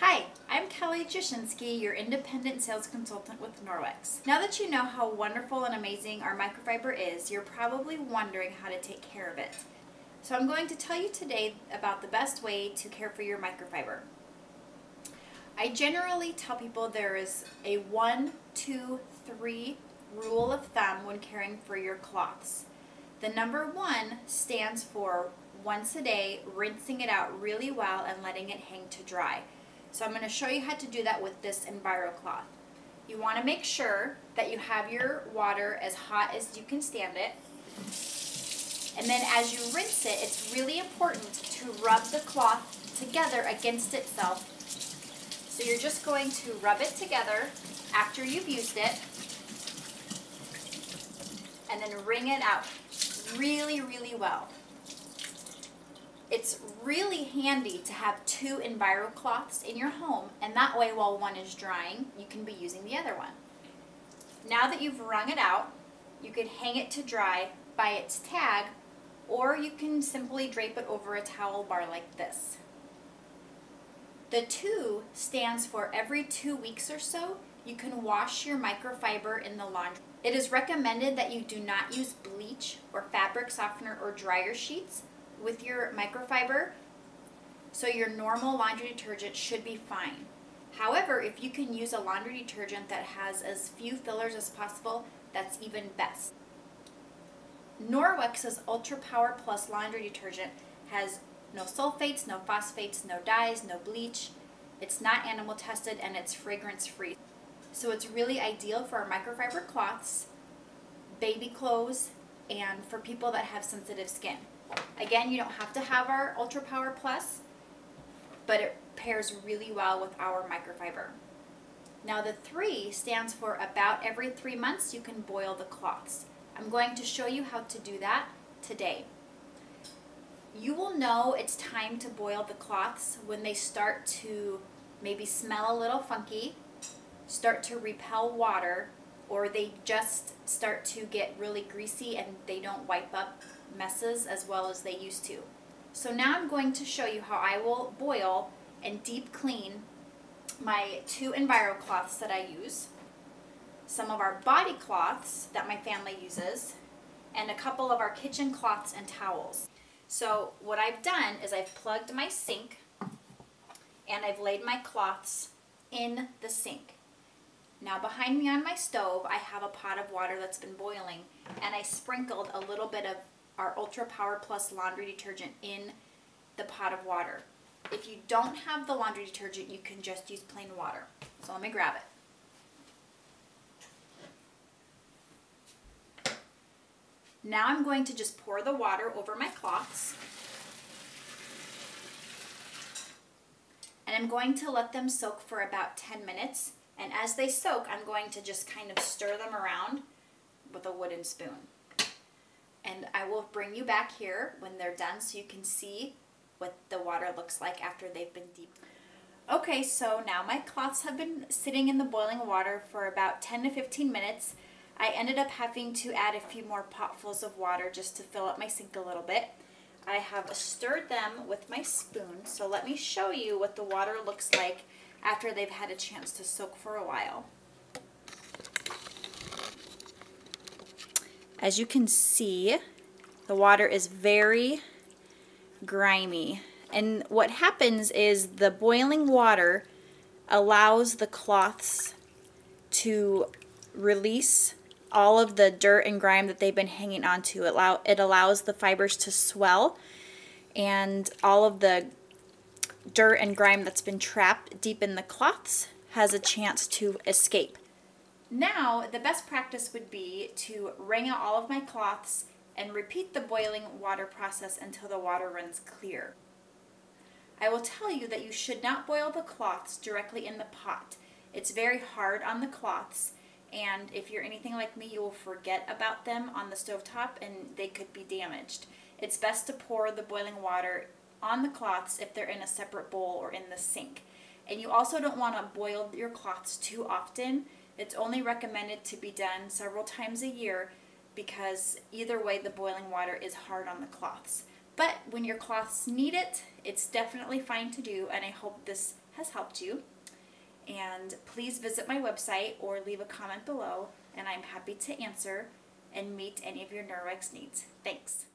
Hi, I'm Kelly Jashinsky, your independent sales consultant with Norwex. Now that you know how wonderful and amazing our microfiber is, you're probably wondering how to take care of it. So I'm going to tell you today about the best way to care for your microfiber. I generally tell people there is a 1, 2, 3 rule of thumb when caring for your cloths. The number 1 stands for once a day, rinsing it out really well and letting it hang to dry. So I'm going to show you how to do that with this EnviroCloth. You want to make sure that you have your water as hot as you can stand it. And then as you rinse it, it's really important to rub the cloth together against itself. So you're just going to rub it together after you've used it and then wring it out really, really well. It's really handy to have 2 EnviroCloths in your home, and that way while one is drying, you can be using the other one. Now that you've wrung it out, you can hang it to dry by its tag, or you can simply drape it over a towel bar like this. The 2 stands for every 2 weeks or so, you can wash your microfiber in the laundry. It is recommended that you do not use bleach or fabric softener or dryer sheets with your microfiber, so your normal laundry detergent should be fine. However, if you can use a laundry detergent that has as few fillers as possible, that's even best. Norwex's Ultra Power Plus laundry detergent has no sulfates, no phosphates, no dyes, no bleach. It's not animal tested and it's fragrance free. So it's really ideal for our microfiber cloths, baby clothes, and for people that have sensitive skin. Again, you don't have to have our Ultra Power Plus, but it pairs really well with our microfiber. Now the 3 stands for about every 3 months you can boil the cloths. I'm going to show you how to do that today. You will know it's time to boil the cloths when they start to maybe smell a little funky, start to repel water, or they just start to get really greasy and they don't wipe up messes as well as they used to. So now I'm going to show you how I will boil and deep clean my 2 EnviroCloths that I use, some of our body cloths that my family uses, and a couple of our kitchen cloths and towels. So what I've done is I've plugged my sink and I've laid my cloths in the sink. Now behind me on my stove I have a pot of water that's been boiling, and I sprinkled a little bit of our Ultra Power Plus laundry detergent in the pot of water. If you don't have the laundry detergent, you can just use plain water. So let me grab it. Now I'm going to just pour the water over my cloths, and I'm going to let them soak for about 10 minutes. And as they soak, I'm going to just kind of stir them around with a wooden spoon. And I will bring you back here when they're done so you can see what the water looks like after they've been deep. Okay, so now my cloths have been sitting in the boiling water for about 10 to 15 minutes. I ended up having to add a few more potfuls of water just to fill up my sink a little bit. I have stirred them with my spoon, so let me show you what the water looks like after they've had a chance to soak for a while. As you can see, the water is very grimy. And what happens is the boiling water allows the cloths to release all of the dirt and grime that they've been hanging onto. It allows the fibers to swell, and all of the dirt and grime that's been trapped deep in the cloths has a chance to escape. Now, the best practice would be to wring out all of my cloths and repeat the boiling water process until the water runs clear. I will tell you that you should not boil the cloths directly in the pot. It's very hard on the cloths, and if you're anything like me, you will forget about them on the stovetop and they could be damaged. It's best to pour the boiling water on the cloths if they're in a separate bowl or in the sink. And you also don't want to boil your cloths too often. It's only recommended to be done several times a year because either way the boiling water is hard on the cloths. But when your cloths need it, it's definitely fine to do, and I hope this has helped you. And please visit my website or leave a comment below, and I'm happy to answer and meet any of your Neurorx needs. Thanks.